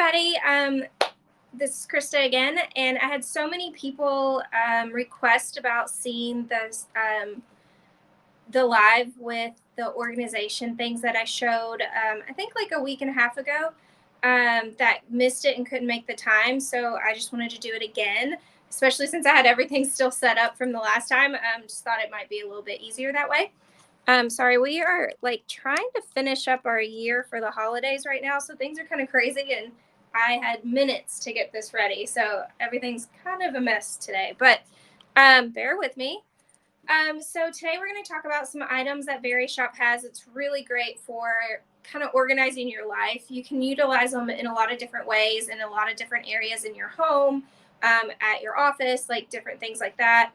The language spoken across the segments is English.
everybody. This is Krista again, and I had so many people request about seeing this, the live with the organization things that I showed, I think like a week and a half ago, that missed it and couldn't make the time. So I just wanted to do it again, especially since I had everything still set up from the last time. Just thought it might be a little bit easier that way. Sorry, we are like trying to finish up our year for the holidays right now, so things are kind of crazy, and I had minutes to get this ready, so everything's kind of a mess today, but bear with me. So today we're going to talk about some items that Verishop has. It's really great for kind of organizing your life. You can utilize them in a lot of different ways, in a lot of different areas in your home, at your office, like different things like that.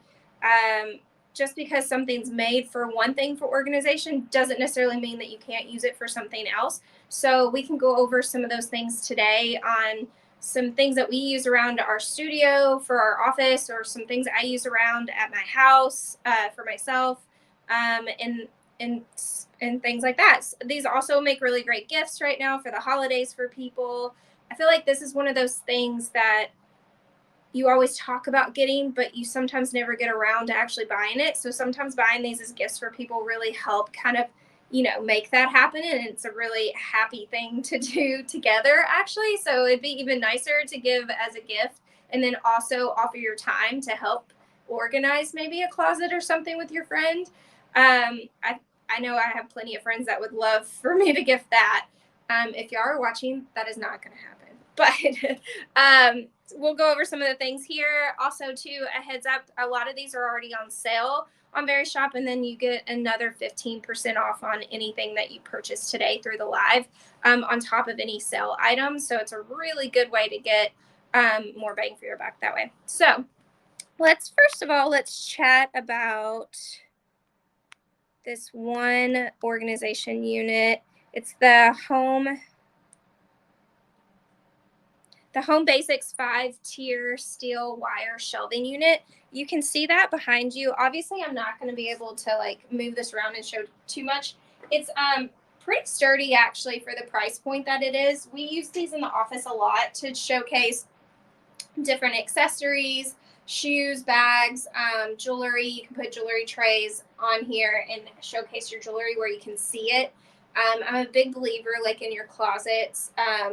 Just because something's made for one thing for organization doesn't necessarily mean that you can't use it for something else. So we can go over some of those things today on some things that we use around our studio for our office, or some things I use around at my house for myself, and things like that. These also make really great gifts right now for the holidays for people. I feel like this is one of those things that you always talk about getting, but you sometimes never get around to actually buying it. So sometimes buying these as gifts for people really help kind of, make that happen. And it's a really happy thing to do together, actually. So it'd be even nicer to give as a gift and then also offer your time to help organize maybe a closet or something with your friend. I know I have plenty of friends that would love for me to gift that. If y'all are watching, that is not going to happen. But we'll go over some of the things here. Also, too, a heads up, a lot of these are already on sale on Verishop, and then you get another 15% off on anything that you purchase today through the live, on top of any sale items. So it's a really good way to get more bang for your buck that way. So let's chat about this one organization unit. It's the Home Basics 5-tier steel wire shelving unit. You can see that behind you. Obviously, I'm not going to be able to like move this around and show too much. It's pretty sturdy actually for the price point that it is. We use these in the office a lot to showcase different accessories, shoes, bags, jewelry. You can put jewelry trays on here and showcase your jewelry where you can see it. I'm a big believer, like in your closets,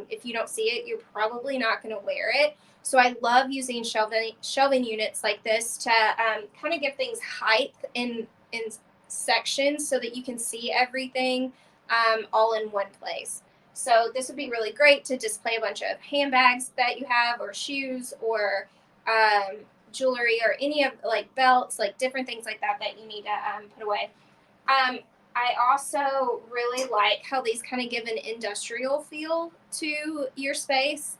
if you don't see it, you're probably not going to wear it. So I love using shelving units like this to kind of give things height in sections so that you can see everything all in one place. So this would be really great to display a bunch of handbags that you have, or shoes, or jewelry, or any of like belts, like different things like that that you need to put away. I also really like how these kind of give an industrial feel to your space,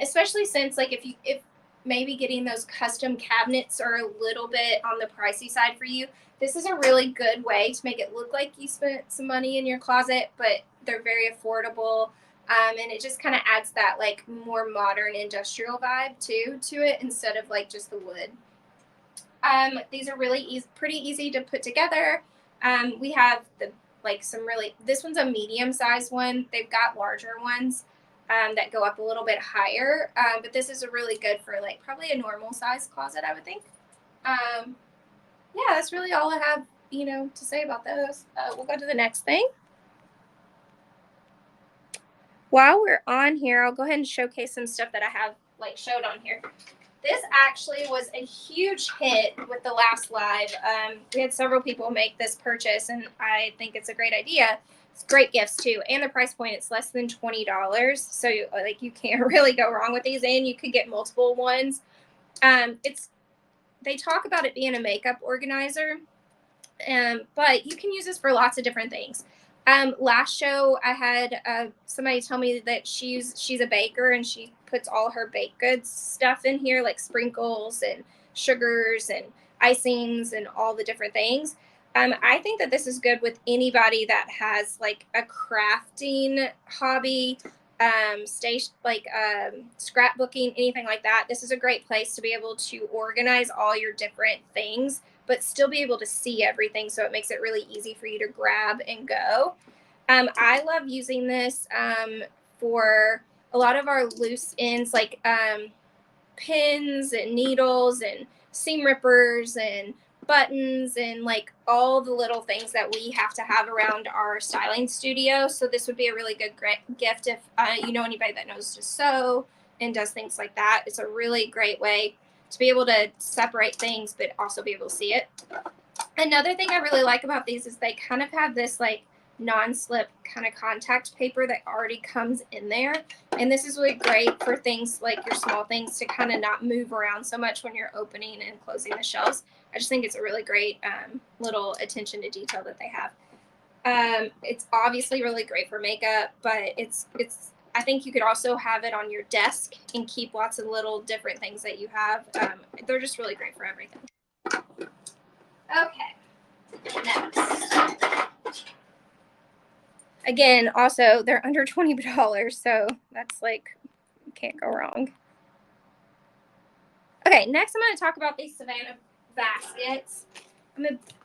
especially since like if maybe getting those custom cabinets are a little bit on the pricey side for you, this is a really good way to make it look like you spent some money in your closet, but they're very affordable, and it just kind of adds that like more modern industrial vibe too to it instead of like just the wood. These are really pretty easy to put together. We have this one's a medium sized one. They've got larger ones that go up a little bit higher, but this is a really good for like probably a normal size closet, I would think. Yeah, that's really all I have, to say about those. We'll go to the next thing. While we're on here, I'll go ahead and showcase some stuff that I have like showed on here. This actually was a huge hit with the last live. We had several people make this purchase, and I think it's a great idea. It's great gifts too, and the price point, it's less than $20, so you can't really go wrong with these, and you could get multiple ones. They talk about it being a makeup organizer, but you can use this for lots of different things. Last show, I had somebody tell me that she's a baker, and she puts all her baked goods stuff in here, like sprinkles and sugars and icings and all the different things. I think that this is good with anybody that has like a crafting hobby, scrapbooking, anything like that. This is a great place to be able to organize all your different things, but still be able to see everything, so it makes it really easy for you to grab and go. I love using this for a lot of our loose ends, like pins and needles and seam rippers and buttons and like all the little things that we have to have around our styling studio. So this would be a really good gift if you know anybody that knows to sew and does things like that. It's a really great way to be able to separate things but also be able to see it. Another thing I really like about these is they kind of have this like non-slip kind of contact paper that already comes in there, and this is really great for things like your small things to kind of not move around so much when you're opening and closing the shelves. I just think it's a really great little attention to detail that they have. It's obviously really great for makeup, but it's I think you could also have it on your desk and keep lots of little different things that you have. They're just really great for everything. Okay, next. Again, also, they're under $20, so that's like, can't go wrong. Okay, next I'm going to talk about these Savannah baskets.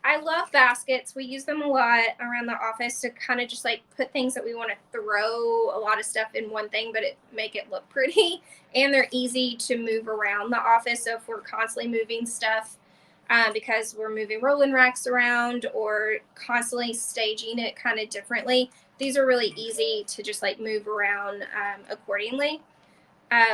I love baskets. We use them a lot around the office to kind of just like put things that we want to throw a lot of stuff in one thing, but make it look pretty. And they're easy to move around the office. So if we're constantly moving stuff, because we're moving rolling racks around or constantly staging it kind of differently, these are really easy to just like move around accordingly.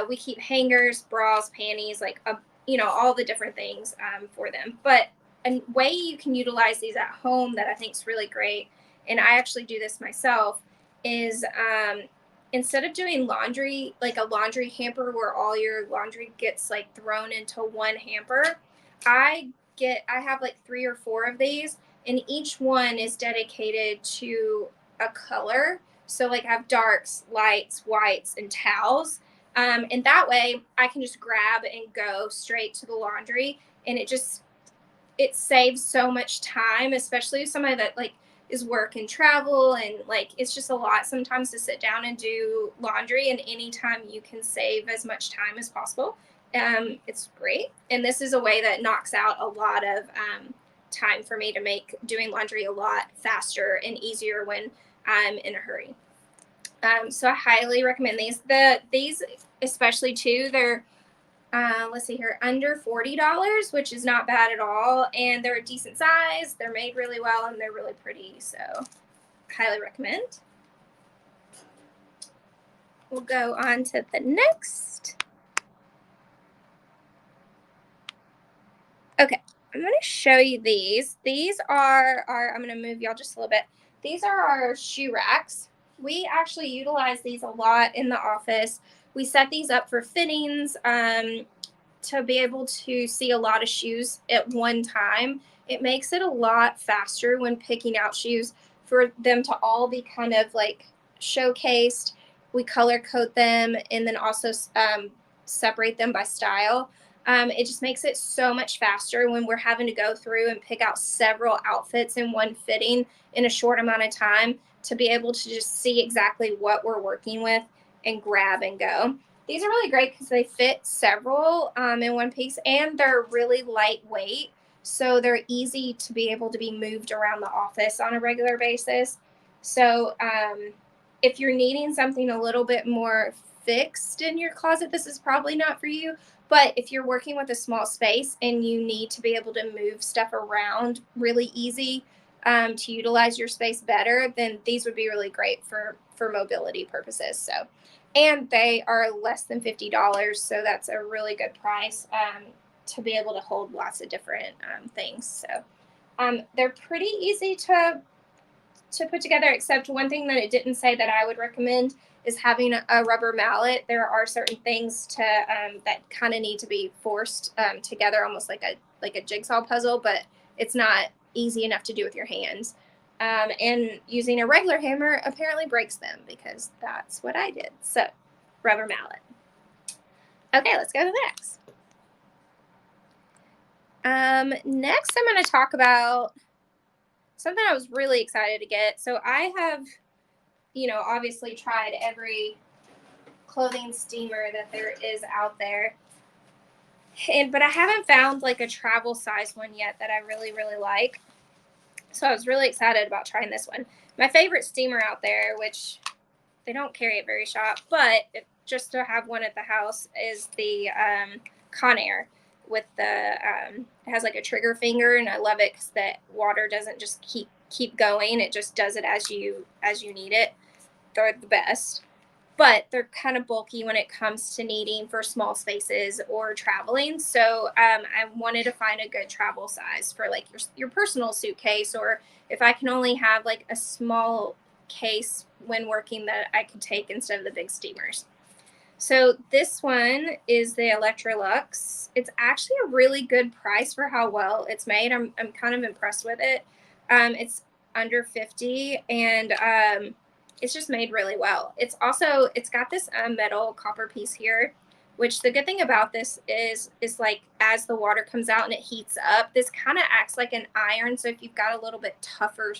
We keep hangers, bras, panties, like all the different things for them. But a way you can utilize these at home that I think is really great, and I actually do this myself, is instead of doing laundry, like a laundry hamper where all your laundry gets like thrown into one hamper, I have like 3 or 4 of these, and each one is dedicated to a color. So like I have darks, lights, whites, and towels. And that way I can just grab and go straight to the laundry, and it saves so much time, especially if somebody that like is work and travel, and like it's just a lot sometimes to sit down and do laundry, and anytime you can save as much time as possible, it's great. And this is a way that knocks out a lot of time for me to make doing laundry a lot faster and easier when I'm in a hurry. So I highly recommend these. These especially too, they're let's see here, under $40, which is not bad at all, and they're a decent size. They're made really well, and they're really pretty. So highly recommend. We'll go on to the next. Okay, I'm going to show you these. These are our, I'm going to move y'all just a little bit. These are our shoe racks. We actually utilize these a lot in the office. We set these up for fittings to be able to see a lot of shoes at one time. It makes it a lot faster when picking out shoes for them to all be kind of like showcased. We color code them and then also separate them by style. It just makes it so much faster when we're having to go through and pick out several outfits in one fitting in a short amount of time, to be able to just see exactly what we're working with and grab and go. These are really great because they fit several in one piece, and they're really lightweight. So they're easy to be able to be moved around the office on a regular basis. So if you're needing something a little bit more fixed in your closet, this is probably not for you. But if you're working with a small space and you need to be able to move stuff around really easy to utilize your space better, then these would be really great for mobility purposes. So, and they are less than $50, so that's a really good price to be able to hold lots of different things. So they're pretty easy to put together, except one thing that it didn't say that I would recommend is having a rubber mallet. There are certain things to that kind of need to be forced together, almost like a jigsaw puzzle, but it's not easy enough to do with your hands. And using a regular hammer apparently breaks them, because that's what I did. So rubber mallet. Okay, let's go to the next. Next I'm going to talk about something I was really excited to get. So I have, obviously tried every clothing steamer that there is out there. But I haven't found like a travel size one yet that I really, really like. So I was really excited about trying this one. My favorite steamer out there, which they don't carry at Verishop, but just to have one at the house, is the Conair with the it has like a trigger finger, and I love it because the water doesn't just keep going. It just does it as you need it. They're the best, but they're kind of bulky when it comes to needing for small spaces or traveling. So I wanted to find a good travel size for like your personal suitcase, or if I can only have like a small case when working that I could take instead of the big steamers. So this one is the Electrolux. It's actually a really good price for how well it's made. I'm kind of impressed with it. It's under 50, and it's just made really well. It's got this metal copper piece here, which the good thing about this is like as the water comes out and it heats up, this kind of acts like an iron. So if you've got a little bit tougher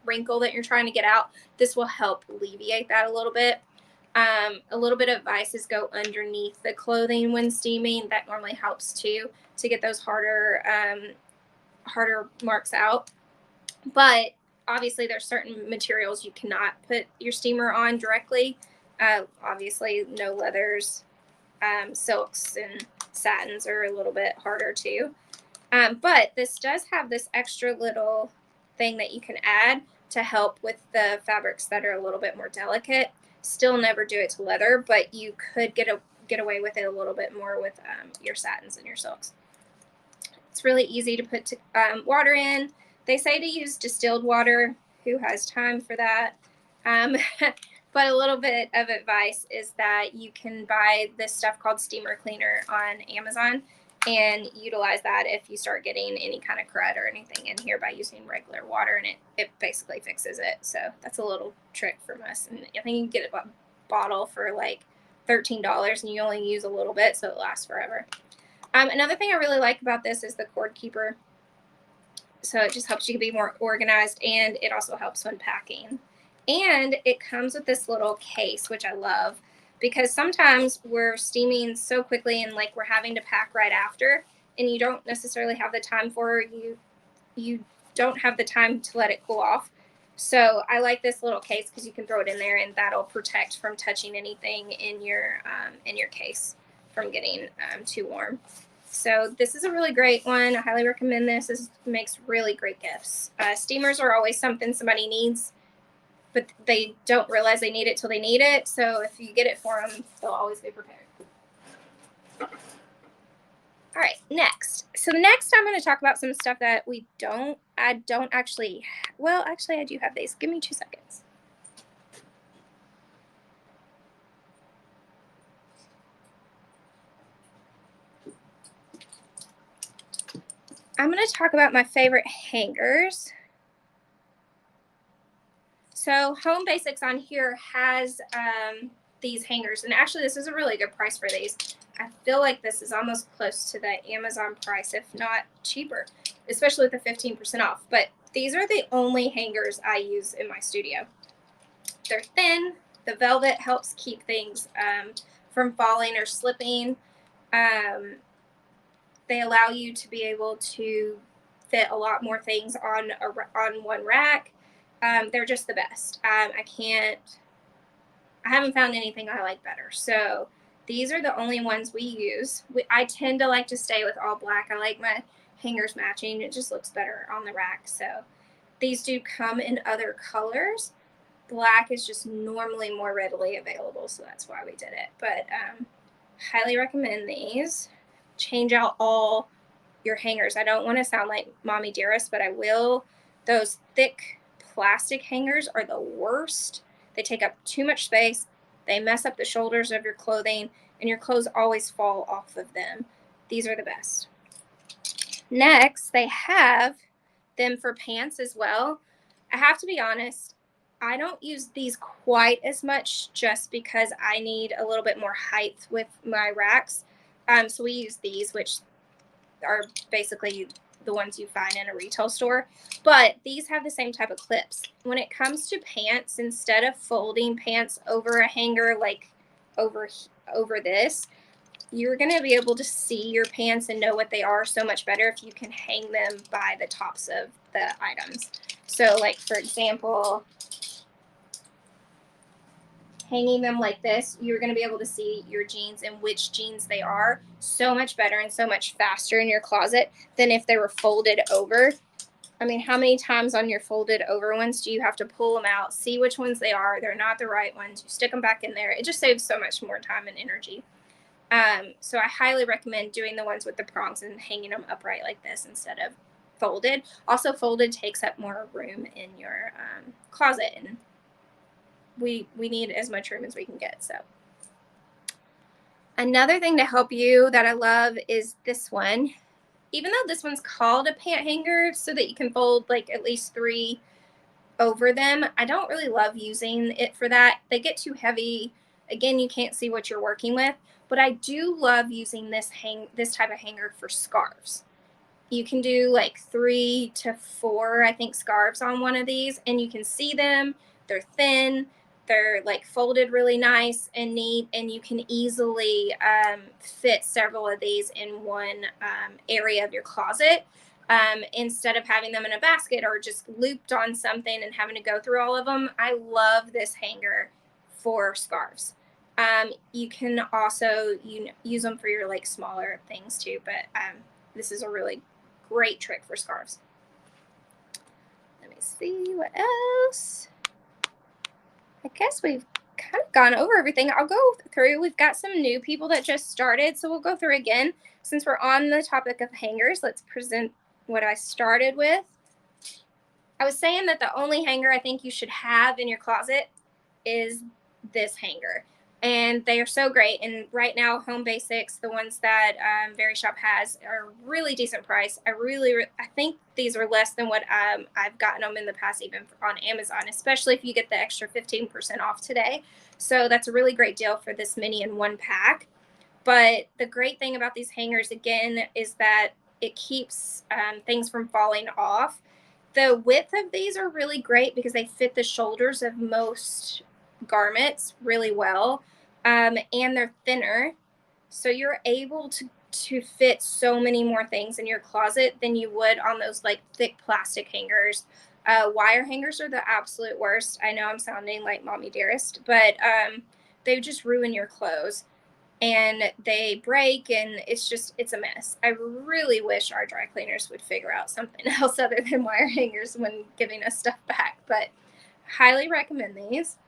wrinkle that you're trying to get out, this will help alleviate that a little bit. A little bit of advice is go underneath the clothing when steaming. That normally helps too, to get those harder marks out. But obviously there's certain materials you cannot put your steamer on directly. Obviously no leathers, silks and satins are a little bit harder too. But this does have this extra little thing that you can add to help with the fabrics that are a little bit more delicate. Still never do it to leather, but you could get away with it a little bit more with your satins and your silks. It's really easy to put water in. They say to use distilled water. Who has time for that? But a little bit of advice is that you can buy this stuff called steamer cleaner on Amazon and utilize that if you start getting any kind of crud or anything in here by using regular water, and it basically fixes it. So that's a little trick from us. And I think you can get a bottle for like $13 and you only use a little bit, so it lasts forever. Another thing I really like about this is the cord keeper. So it just helps you be more organized, and it also helps when packing. And it comes with this little case, which I love, because sometimes we're steaming so quickly and like we're having to pack right after, and you don't necessarily have the time you don't have the time to let it cool off. So I like this little case because you can throw it in there and that'll protect from touching anything in your case from getting too warm. So this is a really great one. I highly recommend this. This makes really great gifts. Steamers are always something somebody needs, but they don't realize they need it till they need it. So if you get it for them, they'll always be prepared. All right, next. So next I'm going to talk about some stuff that I don't actually, well, actually I do have these. Give me 2 seconds. I'm going to talk about my favorite hangers. So Home Basics on here has these hangers, and actually this is a really good price for these. I feel like this is almost close to the Amazon price, if not cheaper, especially with the 15% off. But these are the only hangers I use in my studio. They're thin. The velvet helps keep things from falling or slipping. They allow you to be able to fit a lot more things on one rack. They're just the best. I haven't found anything I like better. So these are the only ones we use. I tend to like to stay with all black. I like my hangers matching. It just looks better on the rack. So these do come in other colors. Black is just normally more readily available, so that's why we did it. But highly recommend these. Change out all your hangers. I don't want to sound like Mommy Dearest, but I will. Those thick plastic hangers are the worst. They take up too much space. They mess up the shoulders of your clothing, and your clothes always fall off of them. These are the best. Next, they have them for pants as well. I have to be honest, I don't use these quite as much just because I need a little bit more height with my racks. So we use these, which are basically the ones you find in a retail store, but these have the same type of clips. When it comes to pants, instead of folding pants over a hanger like over this, you're going to be able to see your pants and know what they are so much better if you can hang them by the tops of the items. So like, for example, hanging them like this, you're going to be able to see your jeans and which jeans they are so much better and so much faster in your closet than if they were folded over. I mean, how many times on your folded over ones do you have to pull them out, see which ones they are? They're not the right ones. You stick them back in there. It just saves so much more time and energy. So I highly recommend doing the ones with the prongs and hanging them upright like this instead of folded. Also, folded takes up more room in your closet, and we need as much room as we can get. So another thing to help you that I love is this one. Even though this one's called a pant hanger so that you can fold like at least 3 over them, I don't really love using it for that. They get too heavy. Again, you can't see what you're working with, but I do love using this type of hanger for scarves. You can do like 3 to 4, I think, scarves on one of these, and you can see them. They're thin. They're like folded really nice and neat, and you can easily fit several of these in one area of your closet instead of having them in a basket or just looped on something and having to go through all of them. I love this hanger for scarves. You can also use them for your like smaller things too, but this is a really great trick for scarves. Let me see what else. I guess we've kind of gone over everything. I'll go through. We've got some new people that just started, so we'll go through again. Since we're on the topic of hangers, let's present what I started with. I was saying that the only hanger I think you should have in your closet is this hanger. And they are so great. And right now, Home Basics, the ones that Verishop has, are really decent price. I think these are less than what I've gotten them in the past, even on Amazon, especially if you get the extra 15% off today. So that's a really great deal for this mini in one pack. But the great thing about these hangers, again, is that it keeps things from falling off. The width of these are really great because they fit the shoulders of most garments really well, and they're thinner, so you're able to fit so many more things in your closet than you would on those like thick plastic hangers. Wire hangers are the absolute worst. I know I'm sounding like Mommy Dearest, but they just ruin your clothes and they break, and it's a mess. I really wish our dry cleaners would figure out something else other than wire hangers when giving us stuff back, but highly recommend these.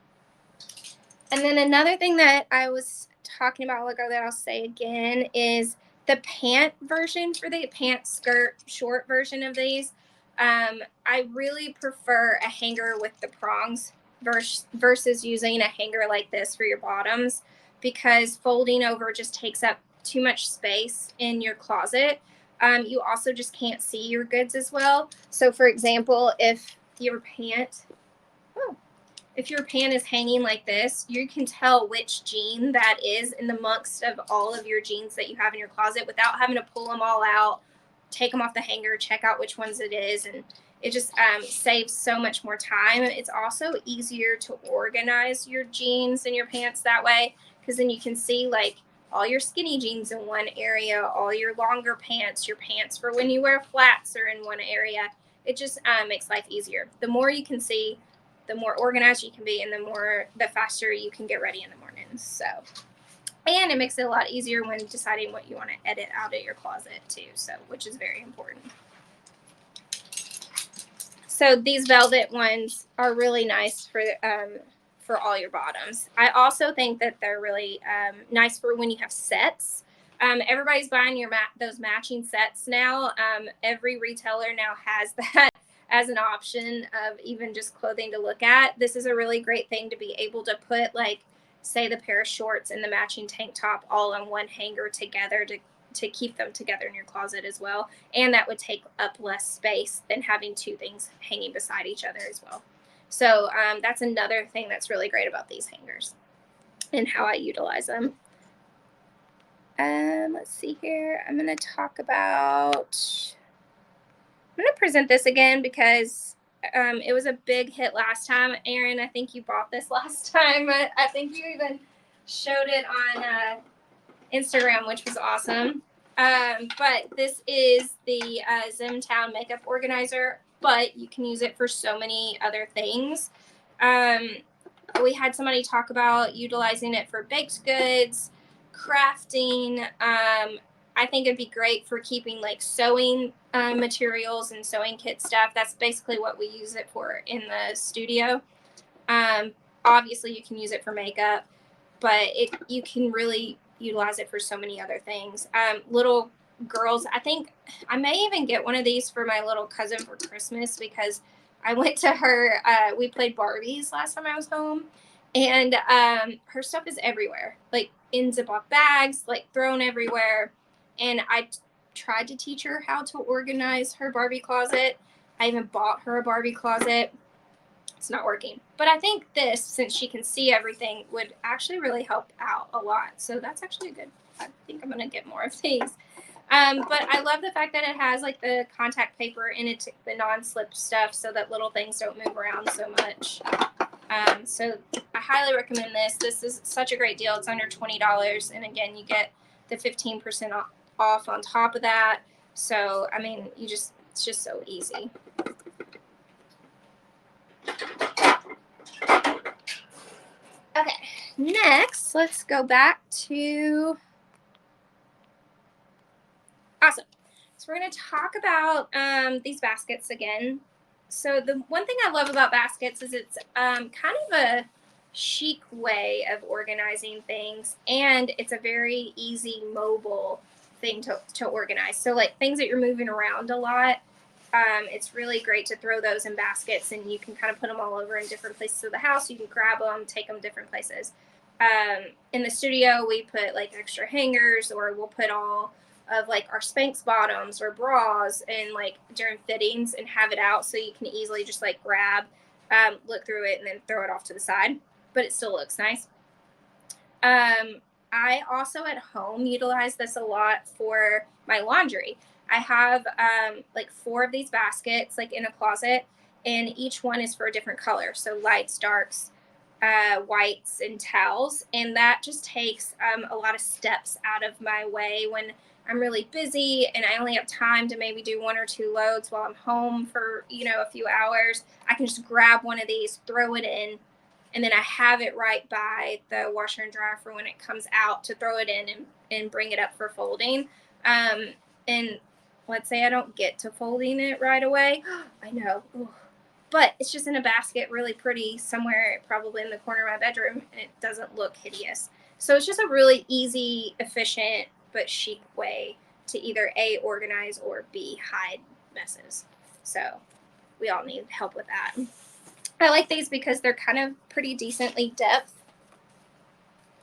And then another thing that I was talking about ago that I'll say again is the pant version for the pant skirt short version of these. I really prefer a hanger with the prongs versus using a hanger like this for your bottoms, because folding over just takes up too much space in your closet. You also just can't see your goods as well. So for example, if your pant is hanging like this, you can tell which jean that is in the amongst of all of your jeans that you have in your closet without having to pull them all out, take them off the hanger, check out which ones it is, and it just saves so much more time. It's also easier to organize your jeans and your pants that way, because then you can see like all your skinny jeans in one area, all your longer pants, your pants for when you wear flats are in one area. It just makes life easier. The more you can see, the more organized you can be, and the faster you can get ready in the morning. So, and it makes it a lot easier when deciding what you want to edit out of your closet too, so which is very important. So these velvet ones are really nice for all your bottoms. I also think that they're really nice for when you have sets. Everybody's buying those matching sets now. Every retailer now has that as an option of even just clothing to look at. This is a really great thing to be able to put, like, say the pair of shorts and the matching tank top all on one hanger together to keep them together in your closet as well. And that would take up less space than having two things hanging beside each other as well. So that's another thing that's really great about these hangers and how I utilize them. Let's see here. I'm going to present this again because it was a big hit last time. Aaron, I think you bought this last time. I think you even showed it on Instagram, which was awesome. But this is the Zimtown makeup organizer, but you can use it for so many other things. we had somebody talk about utilizing it for baked goods, crafting. I think it'd be great for keeping like sewing materials and sewing kit stuff. That's basically what we use it for in the studio. Obviously, you can use it for makeup, but you can really utilize it for so many other things. Little girls, I think I may even get one of these for my little cousin for Christmas, because I went to her, we played Barbies last time I was home, and her stuff is everywhere, like in Ziploc bags, like thrown everywhere. And I tried to teach her how to organize her Barbie closet. I even bought her a Barbie closet. It's not working. But I think this, since she can see everything, would actually really help out a lot. So that's actually good. I think I'm going to get more of these. But I love the fact that it has like the contact paper in it, the non-slip stuff, so that little things don't move around so much. So I highly recommend this. This is such a great deal. It's under $20. And again, you get the 15% off on top of that. So, I mean, it's just so easy. Okay, next, let's go back to, awesome. So we're going to talk about these baskets again. So the one thing I love about baskets is it's kind of a chic way of organizing things, and it's a very easy mobile thing to organize. So like things that you're moving around a lot, it's really great to throw those in baskets, and you can kind of put them all over in different places of the house. You can grab them, take them different places. In the studio, we put like extra hangers, or we'll put all of like our Spanx bottoms or bras and like during fittings and have it out, so you can easily just like grab, look through it, and then throw it off to the side, but it still looks nice. I also at home utilize this a lot for my laundry. I have like 4 of these baskets like in a closet, and each one is for a different color. So lights, darks, whites, and towels. And that just takes a lot of steps out of my way when I'm really busy and I only have time to maybe do 1 or 2 loads while I'm home for, a few hours. I can just grab one of these, throw it in, and then I have it right by the washer and dryer for when it comes out to throw it in and bring it up for folding. And let's say I don't get to folding it right away. I know. Ooh. But it's just in a basket, really pretty, somewhere probably in the corner of my bedroom, and it doesn't look hideous. So it's just a really easy, efficient, but chic way to either A, organize, or B, hide messes. So we all need help with that. I like these because they're kind of pretty decently depth,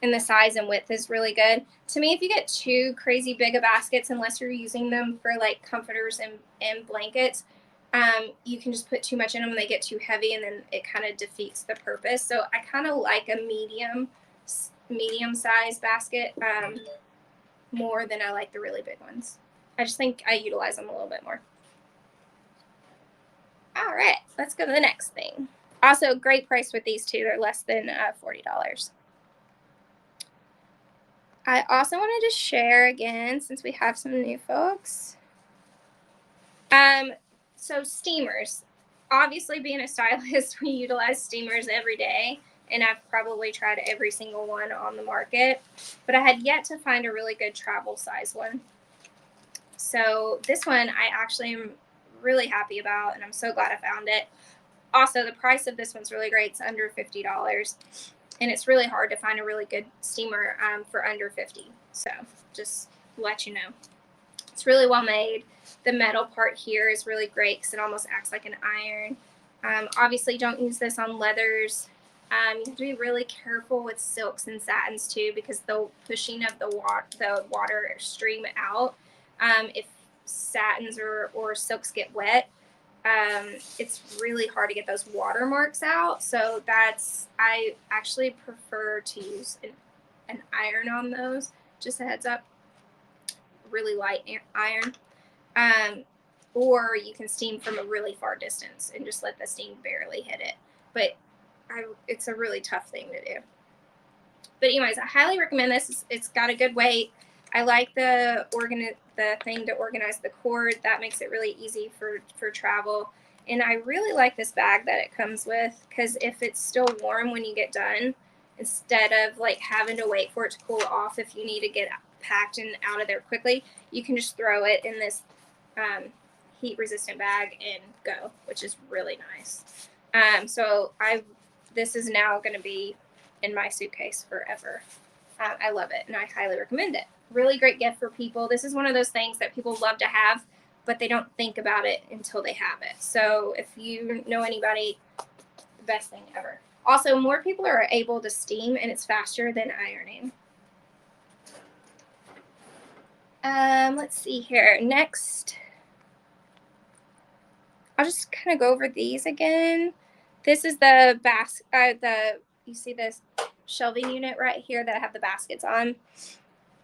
and the size and width is really good. To me, if you get too crazy big of baskets, unless you're using them for like comforters and blankets, you can just put too much in them and they get too heavy, and then it kind of defeats the purpose. So I kind of like a medium size basket more than I like the really big ones. I just think I utilize them a little bit more. All right, let's go to the next thing. Also, great price with these two. They're less than $40. I also wanted to share again, since we have some new folks. So steamers. Obviously, being a stylist, we utilize steamers every day, and I've probably tried every single one on the market, but I had yet to find a really good travel size one. So this one I actually am really happy about, and I'm so glad I found it. Also, the price of this one's really great. It's under $50, and it's really hard to find a really good steamer for under $50. So just let you know. It's really well made. The metal part here is really great because it almost acts like an iron. Obviously, don't use this on leathers. You have to be really careful with silks and satins too, because the pushing of the water stream out. If satins or silks get wet, it's really hard to get those watermarks out. So I actually prefer to use an iron on those. Just a heads up, really light iron. Or you can steam from a really far distance and just let the steam barely hit it. But it's a really tough thing to do. But anyways, I highly recommend this. It's got a good weight. I like the thing to organize the cord. That makes it really easy for travel. And I really like this bag that it comes with, because if it's still warm when you get done, instead of like having to wait for it to cool off if you need to get packed and out of there quickly, you can just throw it in this heat resistant bag and go, which is really nice. So this is now going to be in my suitcase forever. I love it, and I highly recommend it. Really great gift for people. This is one of those things that people love to have, but they don't think about it until they have it. So if you know anybody, the best thing ever. Also, more people are able to steam, and it's faster than ironing. Let's see here. Next, I'll just kind of go over these again. This is the you see this shelving unit right here that I have the baskets on.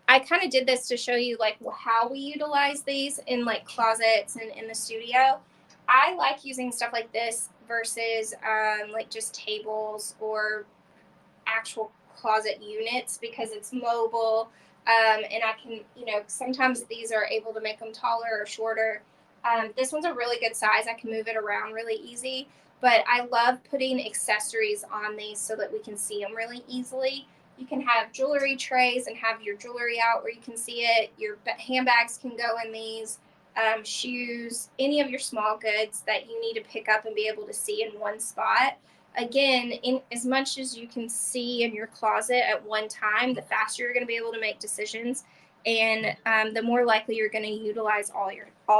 I kind of did this to show you like how we utilize these in like closets and in the studio. I like using stuff like this versus like just tables or actual closet units, because it's mobile, and I can, sometimes these are able to make them taller or shorter. This one's a really good size. I can move it around really easy, but I love putting accessories on these so that we can see them really easily. You can have jewelry trays and have your jewelry out where you can see it. Your handbags can go in these, shoes, any of your small goods that you need to pick up and be able to see in one spot. Again, in as much as you can see in your closet at one time, the faster you're going to be able to make decisions, and the more likely you're going to utilize all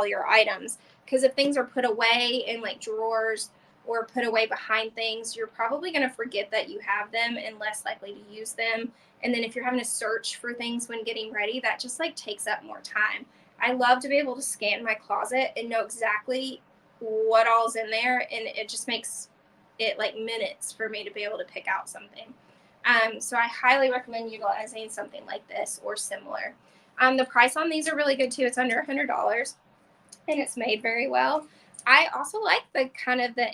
your items. Because if things are put away in like drawers or put away behind things, you're probably going to forget that you have them and less likely to use them. And then if you're having to search for things when getting ready, that just like takes up more time. I love to be able to scan my closet and know exactly what all's in there, and it just makes it like minutes for me to be able to pick out something. So I highly recommend utilizing something like this or similar. The price on these are really good too. It's under $100, and it's made very well. I also like the kind of the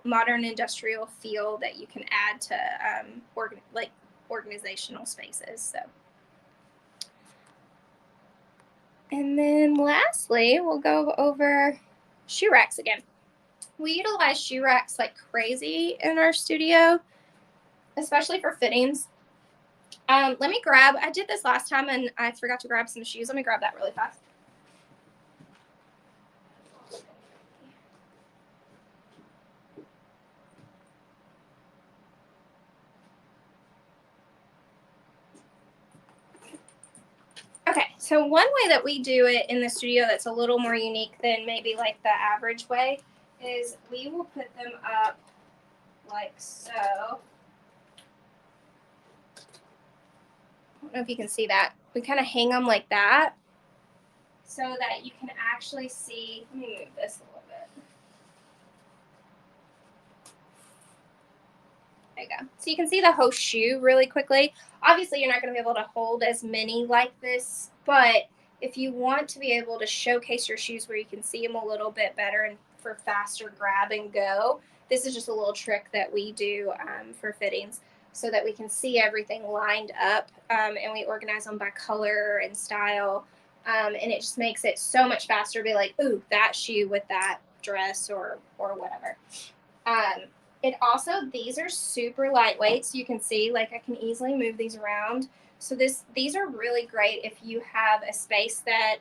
modern industrial feel that you can add to organizational spaces. So, and then lastly, we'll go over shoe racks again. We utilize shoe racks like crazy in our studio, especially for fittings. Let me grab, I did this last time and I forgot to grab some shoes. Let me grab that really fast. Okay, so one way that we do it in the studio that's a little more unique than maybe like the average way is we will put them up like so. I don't know if you can see that. We kind of hang them like that so that you can actually see. Let me move this a little bit. There you go. So you can see the whole shoe really quickly. Obviously, you're not going to be able to hold as many like this, but if you want to be able to showcase your shoes where you can see them a little bit better and for faster grab and go, this is just a little trick that we do for fittings so that we can see everything lined up, and we organize them by color and style, and it just makes it so much faster to be like, ooh, that shoe with that dress or whatever. It also, these are super lightweight, so you can see like I can easily move these around. So these are really great if you have a space that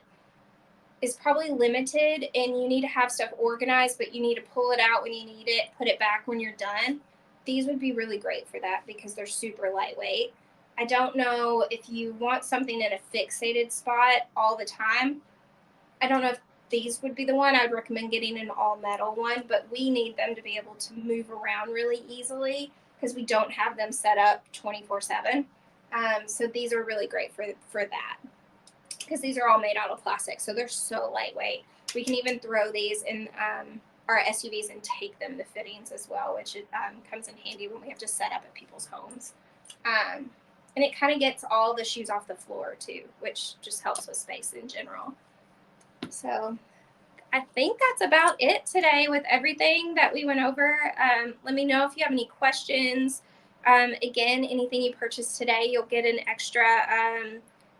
is probably limited and you need to have stuff organized, but you need to pull it out when you need it, put it back when you're done. These would be really great for that because they're super lightweight. I don't know if you want something in a fixated spot all the time. I don't know if these would be the one. I would recommend getting an all metal one, but we need them to be able to move around really easily because we don't have them set up 24/7. So these are really great for that because these are all made out of plastic, so they're so lightweight. We can even throw these in our SUVs and take them to fittings as well, which comes in handy when we have to set up at people's homes. And it kind of gets all the shoes off the floor too, which just helps with space in general. So I think that's about it today with everything that we went over. Let me know if you have any questions. Again, anything you purchase today, you'll get an extra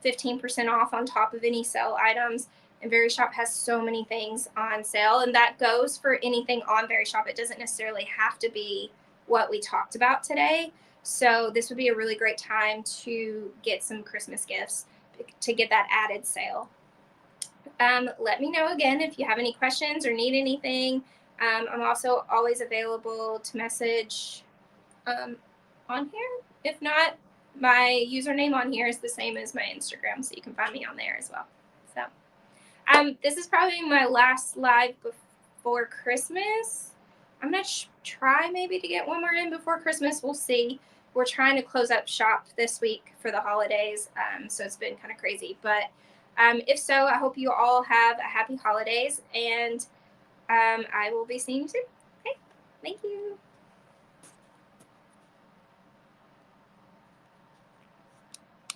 15% off on top of any sale items. And Verishop has so many things on sale, and that goes for anything on Verishop. It doesn't necessarily have to be what we talked about today. So this would be a really great time to get some Christmas gifts to get that added sale. Let me know again if you have any questions or need anything. I'm also always available to message on here. If not, my username on here is the same as my Instagram, so you can find me on there as well. So this is probably my last live before Christmas. I'm going to try maybe to get one more in before Christmas. We'll see. We're trying to close up shop this week for the holidays, so it's been kind of crazy. But if so, I hope you all have a happy holidays, and I will be seeing you soon. Okay, thank you.